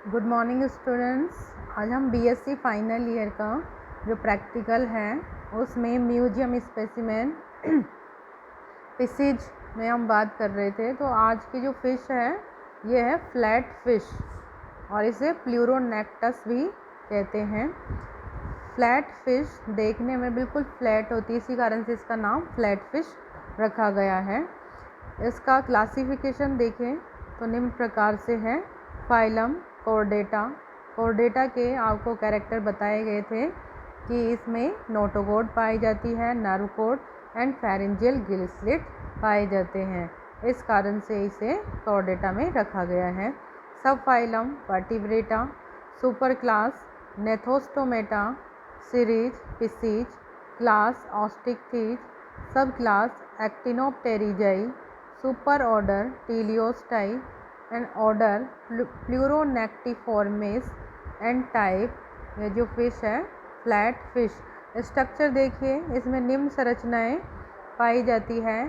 Good morning students. आज हम BSc final year का जो प्रैक्टिकल है उसमें म्यूजियम स्पेसिमेन फिशेज में हम बात कर रहे थे। तो आज की जो फ़िश है ये है फ्लैट फ़िश और इसे प्लूरोनेक्टस भी कहते हैं। फ्लैट फ़िश देखने में बिल्कुल फ्लैट होती है, इसी कारण से इसका नाम फ्लैट फ़िश रखा गया है। इसका क्लासिफिकेशन देखें तो निम्न प्रकार से है। Phylum Chordata. कॉर्डेटा के आपको कैरेक्टर बताए गए थे कि इसमें नोटोकोड पाई जाती है, nerve code and pharyngeal Gill slit पाए जाते हैं, इस कारण से इसे कॉर्डेटा में रखा गया है। Sub phylum Vertebrata. Super class Gnathostomata. Series Pisces. Class Osteichthyes. Sub class Actinopterygii. Super order Teleostei and order Pleuronectiformes and type. ये जो फिश है फ्लैट फिश। स्ट्रक्चर देखिए, इसमें निम्न संरचनाएं पाई जाती है।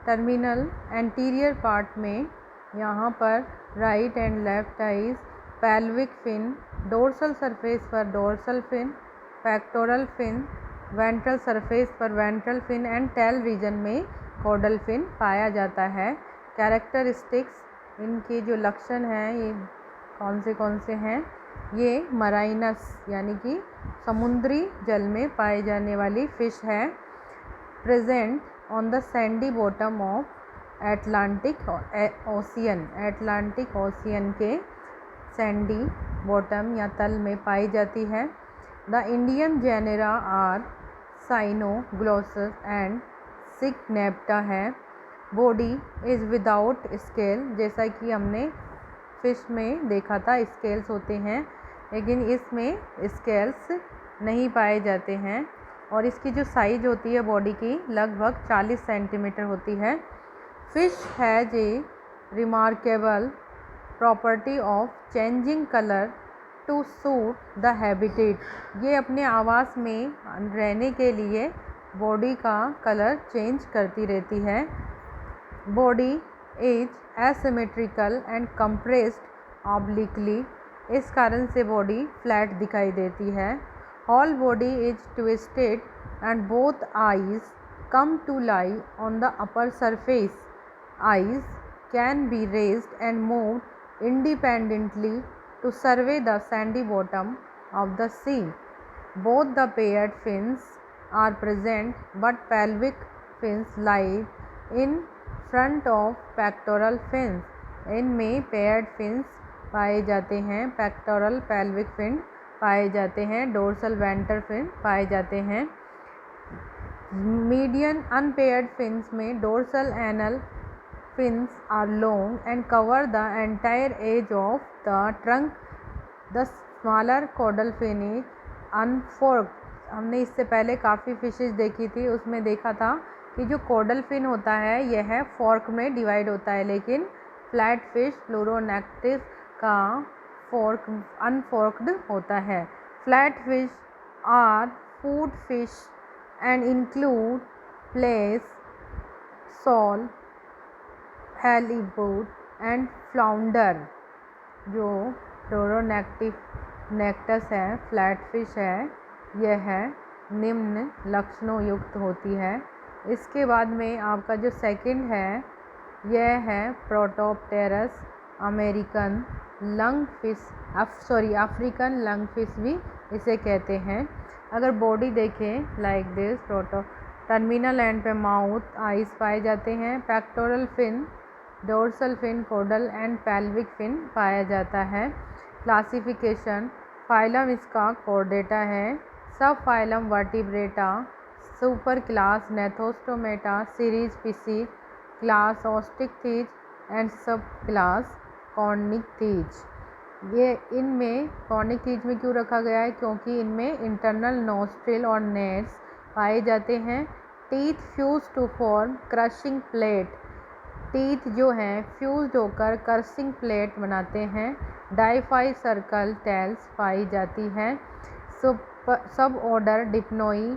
टर्मिनल एंटीरियर पार्ट में यहाँ पर right and left eyes, pelvic fin, dorsal surface पर dorsal fin, pectoral fin, ventral surface पर ventral fin and tail region में कॉर्डल फिन पाया जाता है। कैरेक्टरिस्टिक्स, इनके जो लक्षण हैं ये कौन से हैं। ये मराइनस यानी कि समुद्री जल में पाए जाने वाली फ़िश है। Present on the sandy bottom of Atlantic Ocean. Atlantic Ocean के सैंडी बॉटम या तल में पाई जाती है। The Indian genera are Cynoglossus and Synaptura है। बॉडी इज़ विदाउट स्केल, जैसा कि हमने फिश में देखा था स्केल्स होते हैं, लेकिन इसमें स्केल्स नहीं पाए जाते हैं। और इसकी जो साइज होती है बॉडी की लगभग 40 सेंटीमीटर होती है। Fish has a remarkable property of changing colour to suit the habitat. ये अपने आवास में रहने के लिए बॉडी का कलर चेंज करती रहती है। Body is asymmetrical and compressed obliquely, इस कारण से बॉडी फ्लैट दिखाई देती है। Whole body is twisted and both eyes come to lie on the upper surface. Eyes can be raised and moved independently to survey the sandy bottom of the sea. Both the paired fins are present, but pelvic fins lie in front of pectoral fins. इनमें paired fins पाए जाते हैं, pectoral pelvic fin पाए जाते हैं, dorsal ventral fin पाए जाते हैं। Median unpaired fins में dorsal anal fins are long and cover the entire edge of the trunk. The smaller caudal fin is unforked. हमने इससे पहले काफ़ी फिशेज देखी थी, उसमें देखा था कि जो कॉडल फिन होता है यह फॉर्क में डिवाइड होता है, लेकिन फ्लैट फिश प्लूरोनेक्टिस का फॉर्क अनफॉर्क्ड होता है। Flat fish are food fish and include plaice, sole, halibut and flounder. जो प्लूरोनेक्टिस है, फ्लैट फिश है, यह निम्न लक्षणों युक्त होती है। इसके बाद में आपका जो सेकंड है यह है Protopterus American lung fish, African lung fish भी इसे कहते हैं। अगर बॉडी देखें लाइक दिस, टर्मिनल एंड पे माउथ, आइज पाए जाते हैं, pectoral fin, dorsal fin, caudal and pelvic fin पाया जाता है। क्लासिफिकेशन, फाइलम इसका कॉर्डेटा है। Sub phylum Vertebrata. Super class Gnathostomata. Series Pisces. Class Osteichthyes and sub class कॉर्निकथीज। ये इनमें कॉर्निकथीज में क्यों रखा गया है, क्योंकि इनमें इंटरनल नोस्ट्रिल और नेट्स पाए जाते हैं। Teeth fuse to form crushing plate. Teeth जो हैं फ्यूज होकर क्रशिंग प्लेट बनाते हैं। डाइफाई सर्कल टेल्स पाई जाती है। सब order Dipnoi.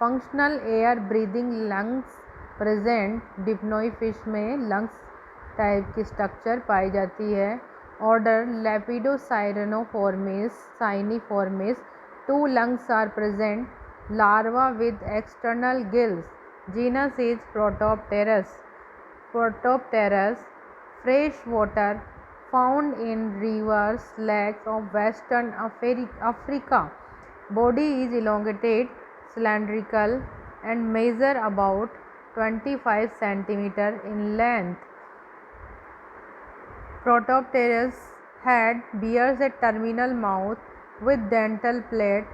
Functional air breathing lungs present. Dipnoi fish में लंग्स टाइप की स्ट्रक्चर पाई जाती है। Order Lepidosirenoformes. 2 lungs are present. Larva with external gills. Genus is Protopterus. Fresh water found in rivers, lakes of Western Africa. Body is elongated, cylindrical, and measure about 25 cm in length. Protopterus head bears a terminal mouth with dental plate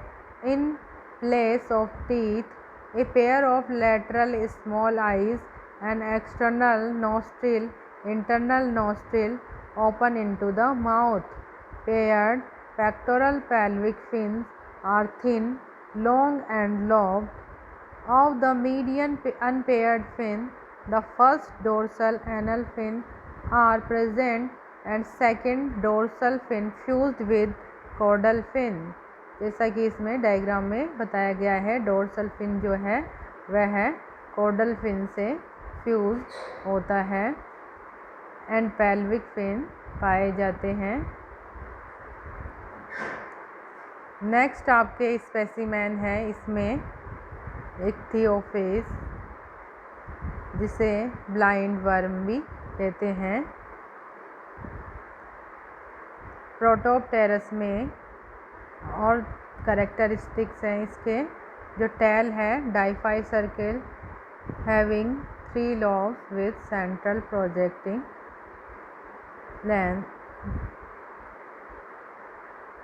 in place of teeth, a pair of lateral small eyes, and internal nostril open into the mouth. Paired pectoral pelvic fins are thin, long, and lobed. Of the median unpaired fin, the first dorsal anal fin are present and second dorsal fin fused with caudal fin. जैसा कि इसमें diagram में बताया गया है, dorsal fin जो है वह कॉडल फिन से फ्यूज होता है एंड पेल्विक फिन पाए जाते हैं। नेक्स्ट आपके स्पेसिमेन है, इसमें इक्थियोफेस जिसे ब्लाइंड वर्म भी कहते हैं। प्रोटोप्टेरस में और कैरेक्टरिस्टिक्स हैं इसके, जो टेल है डाइफाई circle having 3 lobes with central projecting length,